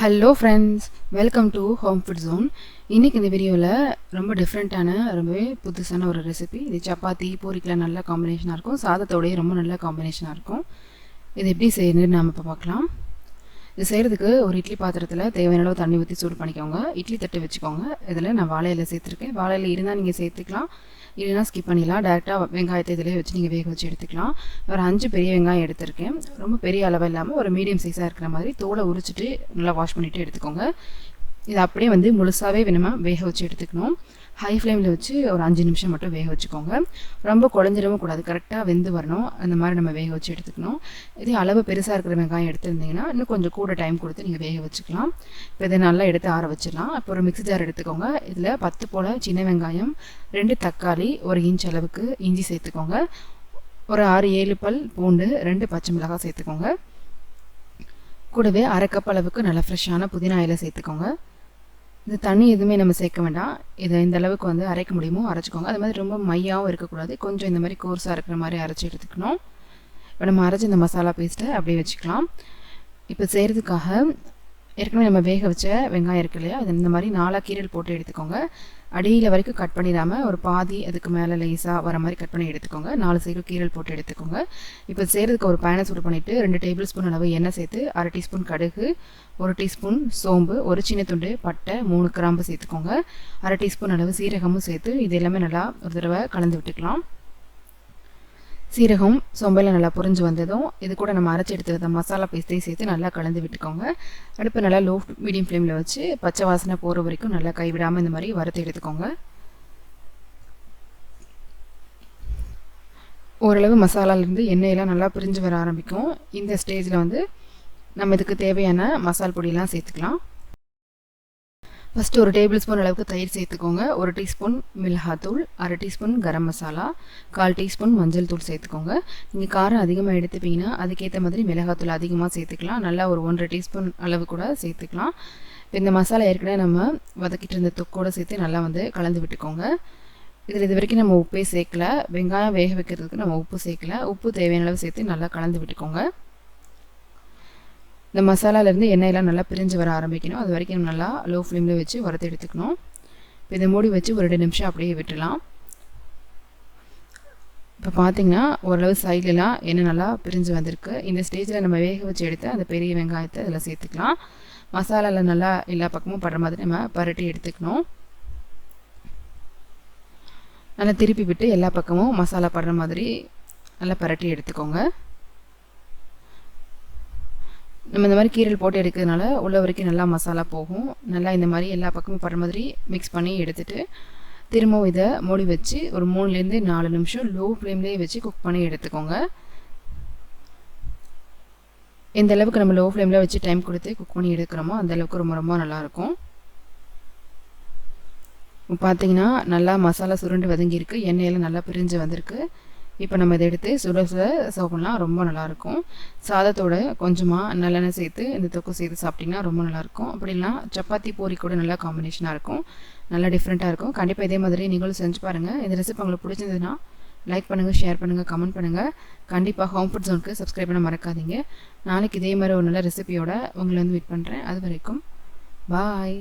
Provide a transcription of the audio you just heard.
Hello friends, welcome to home food zone. இன்றைக்கி இந்த வீடியோவில் ரொம்ப டிஃப்ரெண்ட்டான ரொம்பவே புதுசான ஒரு ரெசிபி. இது சப்பாத்தி பூரிக்கெலாம் நல்ல காம்பினேஷனாக இருக்கும், சாதத்தோடையே ரொம்ப நல்ல காம்பினேஷனாக இருக்கும். இது எப்படி செய்யணுன்னு நாம் இப்போ பார்க்கலாம். இது செய்கிறதுக்கு ஒரு இட்லி பாத்திரத்தில் தேவையான அளவு தண்ணி ஊற்றி சூடு பண்ணிக்கோங்க. இட்லி தட்டு வச்சுக்கோங்க. இதில் நான் வாழை இலை சேர்த்துருக்கேன். வாழை இலை இருந்தால் நீங்கள் சேர்த்துக்கலாம், இல்லைனா ஸ்கிப் பண்ணிடலாம். டேரெக்டாக வெங்காயத்தை இதிலே வச்சு நீங்கள் வேக வச்சு எடுத்துக்கலாம். ஒரு 5 பெரிய வெங்காயம் எடுத்திருக்கேன். ரொம்ப பெரிய அளவு இல்லாமல் ஒரு மீடியம் சைஸாக இருக்கிற மாதிரி தோலை உரிச்சிட்டு நல்லா வாஷ் பண்ணிவிட்டு எடுத்துக்கோங்க. இது அப்படியே முழுசாகவே வேணுமா வேக வச்சு எடுத்துக்கணும். ஹை ஃப்ளேமில் வச்சு ஒரு 5 நிமிஷம் மட்டும் வேக வச்சுக்கோங்க. ரொம்ப குழஞ்சிடவும் கூடாது, கரெக்டாக வெந்து வரணும். அந்த மாதிரி நம்ம வேக வச்சு எடுத்துக்கணும். இதே அளவு பெருசாக இருக்கிற வெங்காயம் எடுத்துருந்தீங்கன்னா இன்னும் கொஞ்சம் கூட டைம் கொடுத்து நீங்கள் வேக வச்சுக்கலாம். இப்போ இதை நல்லா எடுத்து ஆற வச்சிடலாம். இப்போ ஒரு மிக்ஸி ஜார் எடுத்துக்கோங்க. இதில் 10 போல் சின்ன வெங்காயம், 2 தக்காளி, 1 இன்ச் அளவுக்கு இஞ்சி சேர்த்துக்கோங்க. ஒரு 6-7 பல் பூண்டு, 2 பச்சை மிளகாய் சேர்த்துக்கோங்க. கூடவே 1/2 கப் அளவுக்கு நல்லா ஃப்ரெஷ்ஷான புதினா இலை சேர்த்துக்கோங்க. இது தண்ணி எதுவுமே நம்ம சேர்க்க வேண்டாம். இதை இந்த அளவுக்கு அரைக்க முடியுமோ அரைச்சிக்கோங்க. அது மாதிரி ரொம்ப மையாகவும் இருக்கக்கூடாது, கொஞ்சம் இந்த மாதிரி கோர்ஸாக இருக்கிற மாதிரி அரைச்சி எடுத்துக்கணும். இப்போ நம்ம அரைச்சி இந்த மசாலா பேஸ்ட்டை அப்படியே வச்சுக்கலாம். இப்போ செய்கிறதுக்காக ஏற்கனவே நம்ம வேக வச்ச வெங்காயம் இருக்கு இல்லையா, அது இந்த மாதிரி 4 கீரல் போட்டு எடுத்துக்கோங்க. அடியில் வரைக்கும் கட் பண்ணிடாமல் ஒரு பாதி அதுக்கு மேலே லேஸாக வர மாதிரி கட் பண்ணி எடுத்துக்கோங்க. 4 சைடு கீரல் போட்டு எடுத்துக்கோங்க. இப்போ செய்கிறதுக்கு ஒரு பேனை சூடு பண்ணிவிட்டு 2 டேபிள் ஸ்பூன் அளவு எண்ணெய் சேர்த்து 1/2 டீஸ்பூன் கடுகு, 1 டீஸ்பூன் சோம்பு, ஒரு சின்ன துண்டு பட்டை, 3 கிராம்பு சேர்த்துக்கோங்க. 1/2 டீஸ்பூன் அளவு சீரகமும் சேர்த்து இது எல்லாமே நல்லா ஒரு தடவை கலந்து விட்டுக்கலாம். சீரகம் சோம்பெல்லாம் நல்லா புரிஞ்சு வந்ததும் இது கூட நம்ம அரைச்சி எடுத்துக்கிற மசாலா பேஸ்ட்டையும் சேர்த்து நல்லா கலந்து விட்டுக்கோங்க. அடுப்பு நல்லா லோ மீடியம் ஃப்ளேமில் வச்சு பச்சை வாசனை போகிற வரைக்கும் நல்லா கைவிடாமல் இந்த மாதிரி வறுத்து எடுத்துக்கோங்க. ஓரளவு மசாலாலேருந்து எண்ணெயெல்லாம் நல்லா பிரிஞ்சு வர ஆரம்பிக்கும். இந்த ஸ்டேஜில் நம்ம இதுக்கு தேவையான மசால் பொடியெல்லாம் சேர்த்துக்கலாம். ஃபஸ்ட்டு ஒரு டேபிள் ஸ்பூன் அளவுக்கு தயிர் சேர்த்துக்கோங்க. 1 டீஸ்பூன் மிளகாத்தூள், 1/2 டீஸ்பூன் கரம் மசாலா, 1/4 டீஸ்பூன் மஞ்சள் தூள் சேர்த்துக்கோங்க. நீங்கள் காரம் அதிகமாக எடுத்துப்பீங்கன்னா அதுக்கேற்ற மாதிரி மிளகாத்தூள் அதிகமாக சேர்த்துக்கலாம். நல்லா ஒரு 1/2 டீஸ்பூன் அளவு கூட சேர்த்துக்கலாம். இந்த மசாலா ஏற்கனவே நம்ம வதக்கிட்டு இருந்த தொக்கோடு சேர்த்து நல்லா கலந்து விட்டுக்கோங்க. இதில் இது வரைக்கும் நம்ம உப்பே சேர்க்கல. வெங்காயம் வேக வைக்கிறதுக்கு நம்ம உப்பு சேர்க்கல. உப்பு தேவையான அளவு சேர்த்து நல்லா கலந்து விட்டுக்கோங்க. இந்த மசாலாலேருந்து எண்ணெயெல்லாம் நல்லா பிரிஞ்சு வர ஆரம்பிக்கணும். அது வரைக்கும் நல்லா லோ ஃப்ளேமில் வச்சு வறுத்து எடுத்துக்கணும். இப்போ இதை மூடி வச்சு ஒரு 2 நிமிஷம் அப்படியே விட்டுடலாம். இப்போ பார்த்திங்கன்னா ஓரளவு சைட்லலாம் எண்ணெய் நல்லா பிரிஞ்சு வந்திருக்கு. இந்த ஸ்டேஜில் நம்ம வேக வச்சு எடுத்து அந்த பெரிய வெங்காயத்தை அதில் சேர்த்துக்கலாம். மசாலாவில் நல்லா எல்லா பக்கமும் படுற மாதிரி நம்ம பரட்டி எடுத்துக்கணும். நல்லா திருப்பி விட்டு எல்லா பக்கமும் மசாலா படுற மாதிரி நல்லா பரட்டி எடுத்துக்கோங்க. நம்ம இந்த மாதிரி கீரல் போட்டு எடுக்கிறதுனால உள்ள வரைக்கும் நல்லா மசாலா போகும். நல்லா இந்த மாதிரி எல்லா பக்கமும் படுற மாதிரி மிக்ஸ் பண்ணி எடுத்துகிட்டு திரும்பவும் இதை மூடி வச்சு ஒரு 3லேருந்து 4 நிமிஷம் லோ ஃப்ளேம்லேயே வச்சு குக் பண்ணி எடுத்துக்கோங்க. எந்த அளவுக்கு நம்ம லோ ஃப்ளேமில் வச்சு டைம் கொடுத்து குக் பண்ணி எடுக்கிறோமோ அந்த அளவுக்கு ரொம்ப ரொம்ப நல்லாயிருக்கும். பார்த்திங்கன்னா நல்லா மசாலா சுருண்டு வதங்கியிருக்கு, எண்ணெயெல்லாம் நல்லா பிரிஞ்சு வந்திருக்கு. இப்போ நம்ம இதை எடுத்து சுட சுட சர்வ் பண்ணலாம், ரொம்ப நல்லாயிருக்கும். சாதத்தோட கொஞ்சமாக நல்லெண்ணெய் சேர்த்து இந்த தொக்கு சேர்த்து சாப்பிட்டிங்கன்னா ரொம்ப நல்லாயிருக்கும். அப்படின்னா சப்பாத்தி பூரி கூட நல்லா காம்பினேஷனாக இருக்கும், நல்லா டிஃப்ரெண்ட்டாக இருக்கும். கண்டிப்பாக இதே மாதிரி நீங்களும் செஞ்சு பாருங்கள். இந்த ரெசிபி உங்களுக்கு பிடிச்சிருந்ததுன்னா லைக் பண்ணுங்கள், ஷேர் பண்ணுங்கள், கமெண்ட் பண்ணுங்கள். கண்டிப்பாக ஹோம் ஃபுட் ஜோனுக்கு சப்ஸ்கிரைப் பண்ண மறக்காதீங்க. நாளைக்கு இதே மாதிரி ஒரு நல்ல ரெசிபியோட உங்களை மீட் பண்ணுறேன். அது வரைக்கும் பாய்.